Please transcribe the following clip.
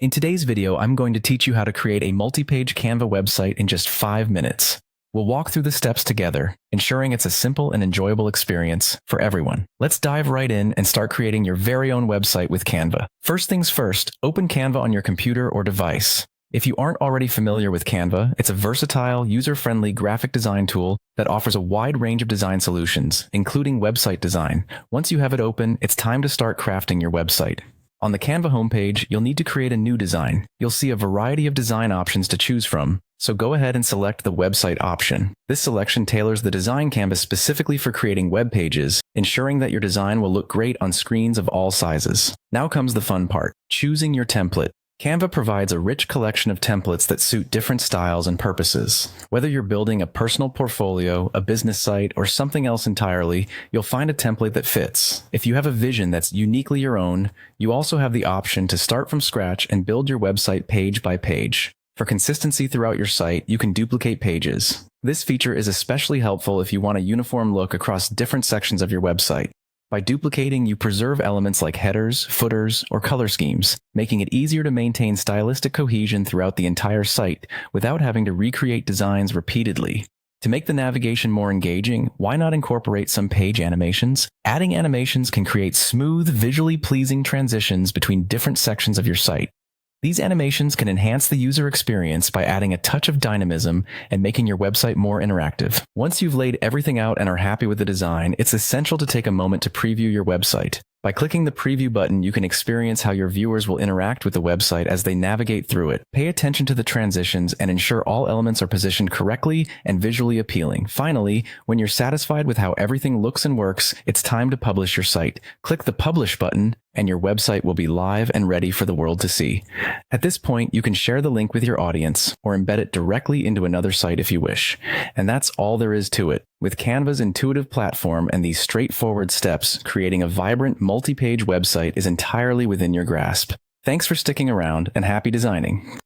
In today's video, I'm going to teach you how to create a multi-page Canva website in just 5 minutes. We'll walk through the steps together, ensuring it's a simple and enjoyable experience for everyone. Let's dive right in and start creating your very own website with Canva. First things first, open Canva on your computer or device. If you aren't already familiar with Canva, it's a versatile, user-friendly graphic design tool that offers a wide range of design solutions, including website design. Once you have it open, it's time to start crafting your website. On the Canva homepage, you'll need to create a new design. You'll see a variety of design options to choose from, so go ahead and select the website option. This selection tailors the design canvas specifically for creating web pages, ensuring that your design will look great on screens of all sizes. Now comes the fun part, choosing your template. Canva provides a rich collection of templates that suit different styles and purposes. Whether you're building a personal portfolio, a business site, or something else entirely, you'll find a template that fits. If you have a vision that's uniquely your own, you also have the option to start from scratch and build your website page by page. For consistency throughout your site, you can duplicate pages. This feature is especially helpful if you want a uniform look across different sections of your website. By duplicating, you preserve elements like headers, footers, or color schemes, making it easier to maintain stylistic cohesion throughout the entire site without having to recreate designs repeatedly. To make the navigation more engaging, why not incorporate some page animations? Adding animations can create smooth, visually pleasing transitions between different sections of your site. These animations can enhance the user experience by adding a touch of dynamism and making your website more interactive. Once you've laid everything out and are happy with the design, it's essential to take a moment to preview your website. By clicking the preview button, you can experience how your viewers will interact with the website as they navigate through it. Pay attention to the transitions and ensure all elements are positioned correctly and visually appealing. Finally, when you're satisfied with how everything looks and works, it's time to publish your site. Click the Publish button, and your website will be live and ready for the world to see. At this point, you can share the link with your audience or embed it directly into another site if you wish. And that's all there is to it. With Canva's intuitive platform and these straightforward steps, creating a vibrant multi-page website is entirely within your grasp. Thanks for sticking around and happy designing.